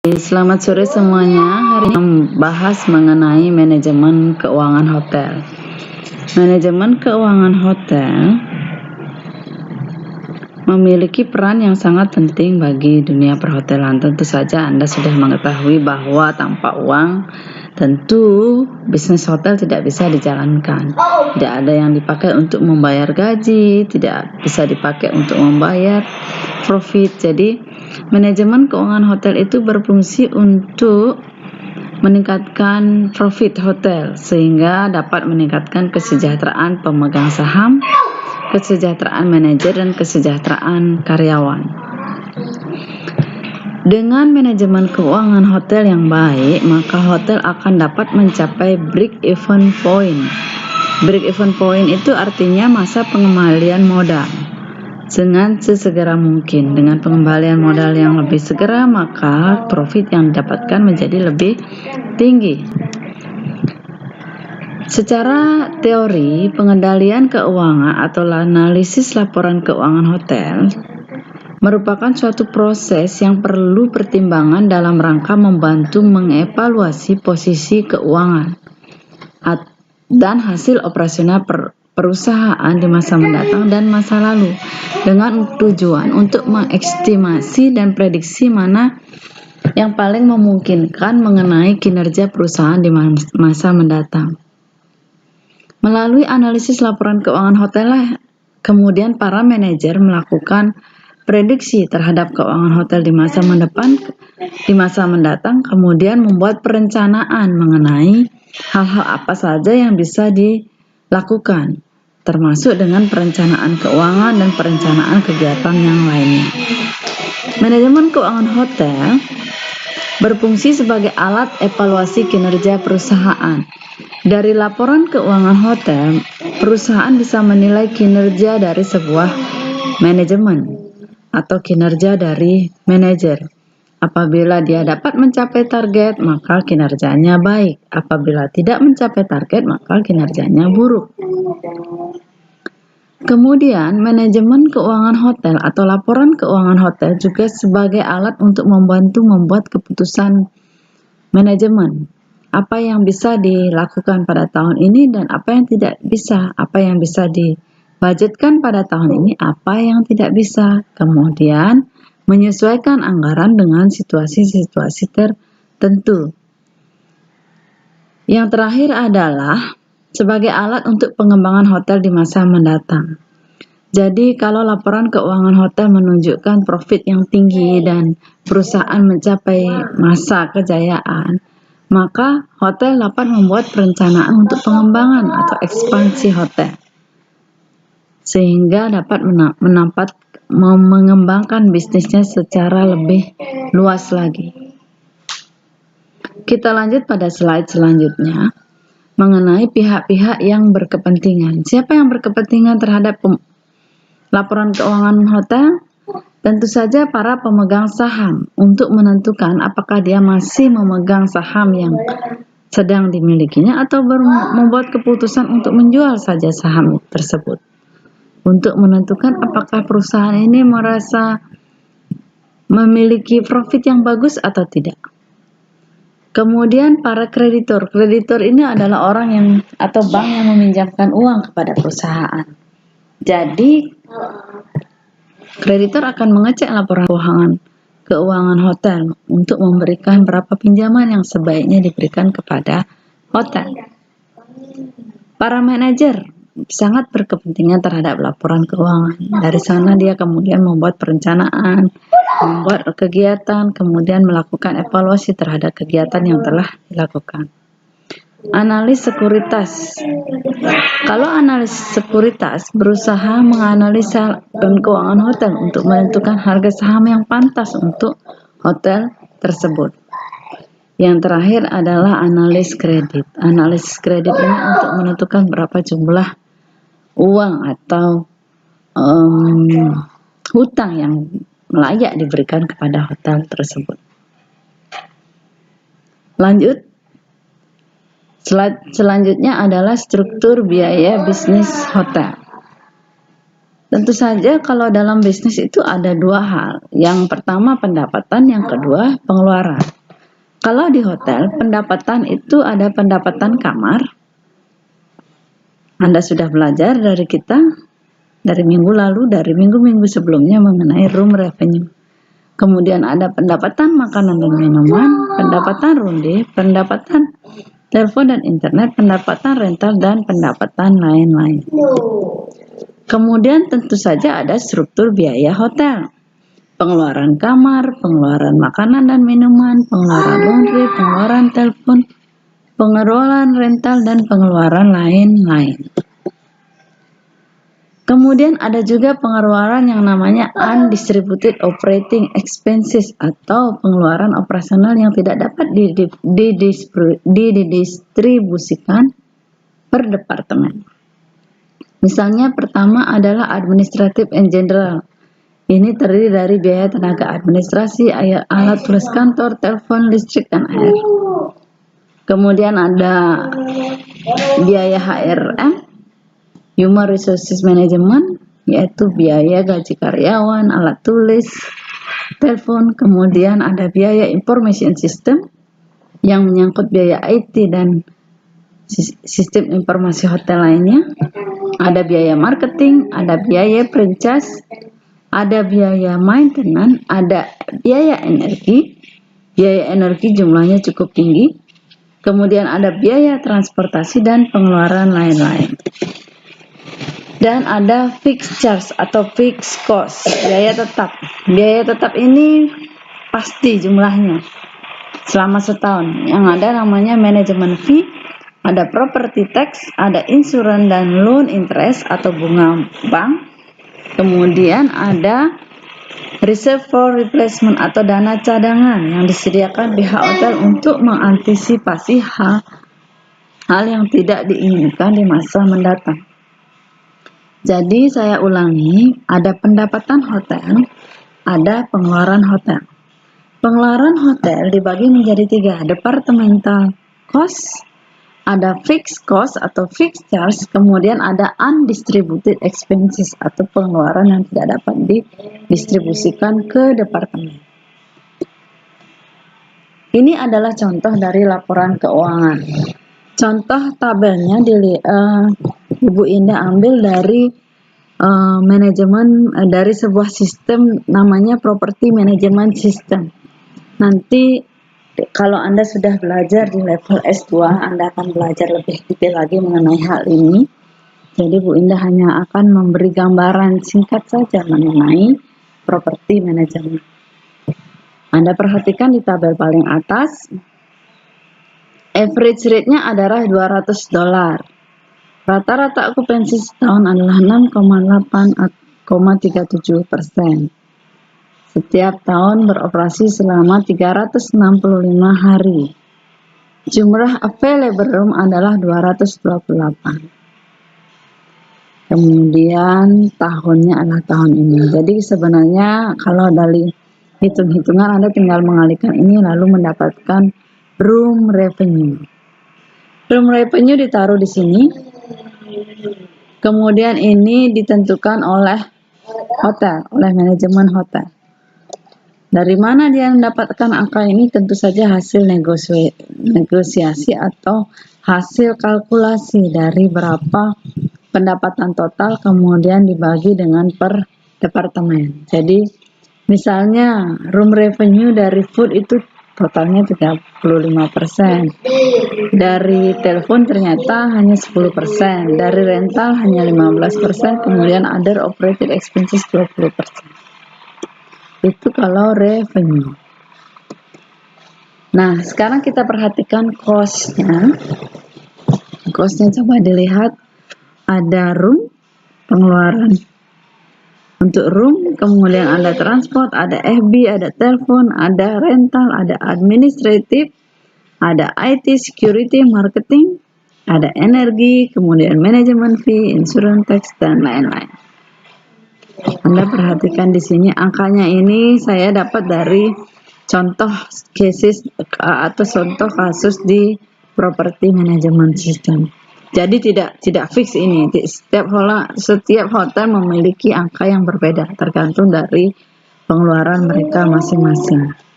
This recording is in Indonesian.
Selamat sore semuanya. Hari ini membahas mengenai manajemen keuangan hotel. Manajemen keuangan hotel memiliki peran yang sangat penting bagi dunia perhotelan. Tentu saja Anda sudah mengetahui bahwa tanpa uang tentu bisnis hotel tidak bisa dijalankan. Tidak ada yang dipakai untuk membayar gaji, tidak bisa dipakai untuk membayar profit. Jadi manajemen keuangan hotel itu berfungsi untuk meningkatkan profit hotel sehingga dapat meningkatkan kesejahteraan pemegang saham, kesejahteraan manajer, dan kesejahteraan karyawan. Dengan manajemen keuangan hotel yang baik, maka hotel akan dapat mencapai break-even point. Break-even point itu artinya masa pengembalian modal dengan sesegera mungkin. Dengan pengembalian modal yang lebih segera, maka profit yang didapatkan menjadi lebih tinggi. Secara teori, pengendalian keuangan atau analisis laporan keuangan hotel merupakan suatu proses yang perlu pertimbangan dalam rangka membantu mengevaluasi posisi keuangan dan hasil operasional perusahaan di masa mendatang dan masa lalu, dengan tujuan untuk mengestimasi dan prediksi mana yang paling memungkinkan mengenai kinerja perusahaan di masa mendatang. Melalui analisis laporan keuangan hotel lah, kemudian para manajer melakukan prediksi terhadap keuangan hotel di masa mendatang, kemudian membuat perencanaan mengenai hal-hal apa saja yang bisa dilakukan, termasuk dengan perencanaan keuangan dan perencanaan kegiatan yang lainnya. Manajemen keuangan hotel berfungsi sebagai alat evaluasi kinerja perusahaan. Dari laporan keuangan hotel, perusahaan bisa menilai kinerja dari sebuah manajemen atau kinerja dari manajer. Apabila dia dapat mencapai target, maka kinerjanya baik. Apabila tidak mencapai target, maka kinerjanya buruk. Kemudian, manajemen keuangan hotel atau laporan keuangan hotel juga sebagai alat untuk membantu membuat keputusan manajemen. Apa yang bisa dilakukan pada tahun ini dan apa yang tidak bisa, apa yang bisa dibudgetkan pada tahun ini, apa yang tidak bisa. Kemudian menyesuaikan anggaran dengan situasi-situasi tertentu. Yang terakhir adalah sebagai alat untuk pengembangan hotel di masa mendatang. Jadi kalau laporan keuangan hotel menunjukkan profit yang tinggi dan perusahaan mencapai masa kejayaan, maka hotel dapat membuat perencanaan untuk pengembangan atau ekspansi hotel, sehingga dapat mengembangkan bisnisnya secara lebih luas lagi. Kita lanjut pada slide selanjutnya mengenai pihak-pihak yang berkepentingan. Siapa yang berkepentingan terhadap laporan keuangan hotel? Tentu saja para pemegang saham untuk menentukan apakah dia masih memegang saham yang sedang dimilikinya atau membuat keputusan untuk menjual saja saham tersebut. Untuk menentukan apakah perusahaan ini merasa memiliki profit yang bagus atau tidak. Kemudian para kreditor. Kreditor ini adalah orang yang atau bank yang meminjamkan uang kepada perusahaan. Jadi kreditor akan mengecek laporan keuangan hotel untuk memberikan berapa pinjaman yang sebaiknya diberikan kepada hotel. Para manajer sangat berkepentingan terhadap laporan keuangan. Dari sana dia kemudian membuat perencanaan, membuat kegiatan, kemudian melakukan evaluasi terhadap kegiatan yang telah dilakukan. Analis sekuritas. Kalau analis sekuritas berusaha menganalisa keuangan hotel untuk menentukan harga saham yang pantas untuk hotel tersebut. Yang terakhir adalah analis kredit. Analis kredit ini untuk menentukan berapa jumlah uang atau hutang yang layak diberikan kepada hotel tersebut. Lanjut. Slide selanjutnya adalah struktur biaya bisnis hotel. Tentu saja kalau dalam bisnis itu ada dua hal. Yang pertama pendapatan, yang kedua pengeluaran. Kalau di hotel, pendapatan itu ada pendapatan kamar. Anda sudah belajar dari kita, dari minggu lalu, dari minggu-minggu sebelumnya mengenai room revenue. Kemudian ada pendapatan makanan dan minuman, pendapatan ronde, pendapatan telepon dan internet, pendapatan rental, dan pendapatan lain-lain. Kemudian tentu saja ada struktur biaya hotel. Pengeluaran kamar, pengeluaran makanan dan minuman, pengeluaran laundry, pengeluaran telepon, pengeluaran rental, dan pengeluaran lain-lain. Kemudian ada juga pengeluaran yang namanya undistributed operating expenses atau pengeluaran operasional yang tidak dapat didistribusikan per departemen. Misalnya pertama adalah administrative and general. Ini terdiri dari biaya tenaga administrasi, alat tulis kantor, telepon, listrik, dan air. Kemudian ada biaya HRM, Human Resources Management, yaitu biaya gaji karyawan, alat tulis, telepon. Kemudian ada biaya information system yang menyangkut biaya IT dan sistem informasi hotel lainnya. Ada biaya marketing, ada biaya franchise, ada biaya maintenance, ada biaya energi. Biaya energi jumlahnya cukup tinggi. Kemudian ada biaya transportasi dan pengeluaran lain-lain. Dan ada fixed charge atau fixed cost, biaya tetap. Biaya tetap ini pasti jumlahnya selama setahun. Yang ada namanya management fee, ada property tax, ada insurance dan loan interest atau bunga bank. Kemudian ada reserve for replacement atau dana cadangan yang disediakan pihak hotel untuk mengantisipasi hal yang tidak diinginkan di masa mendatang. Jadi saya ulangi, ada pendapatan hotel, ada pengeluaran hotel. Pengeluaran hotel dibagi menjadi 3, departmental cost, ada fixed cost atau fixed charge, kemudian ada undistributed expenses atau pengeluaran yang tidak dapat didistribusikan ke departemen. Ini adalah contoh dari laporan keuangan. Contoh tabelnya Ibu Indah ambil dari manajemen dari sebuah sistem namanya property management system. Nanti kalau Anda sudah belajar di level S2, Anda akan belajar lebih detail lagi mengenai hal ini. Jadi Bu Indah hanya akan memberi gambaran singkat saja mengenai property management. Anda perhatikan di tabel paling atas, average rate-nya adalah $200. Rata-rata okupansi setahun adalah 6,8,37%. Setiap tahun beroperasi selama 365 hari. Jumlah available room adalah 228. Kemudian tahunnya adalah tahun ini. Jadi sebenarnya kalau dari hitung-hitungan Anda tinggal mengalihkan ini lalu mendapatkan room revenue. Room revenue ditaruh di sini. Kemudian ini ditentukan oleh hotel, oleh manajemen hotel. Dari mana dia mendapatkan angka ini? Tentu saja hasil negosiasi atau hasil kalkulasi dari berapa pendapatan total kemudian dibagi dengan per departemen. Jadi misalnya room revenue dari food itu totalnya 35%. Dari telepon ternyata hanya 10%, dari rental hanya 15%, kemudian other operating expenses 20%. Itu kalau revenue. Nah, sekarang kita perhatikan cost-nya. Cost-nya coba dilihat, ada room, pengeluaran untuk room, kemudian ada transport, ada FB, ada telepon, ada rental, ada administrative, ada IT, security, marketing, ada energi, kemudian manajemen fee, insurance tax, dan lain-lain. Anda perhatikan di sini angkanya ini saya dapat dari contoh cases atau contoh kasus di property management system. Jadi tidak fix ini. Setiap hotel memiliki angka yang berbeda tergantung dari pengeluaran mereka masing-masing.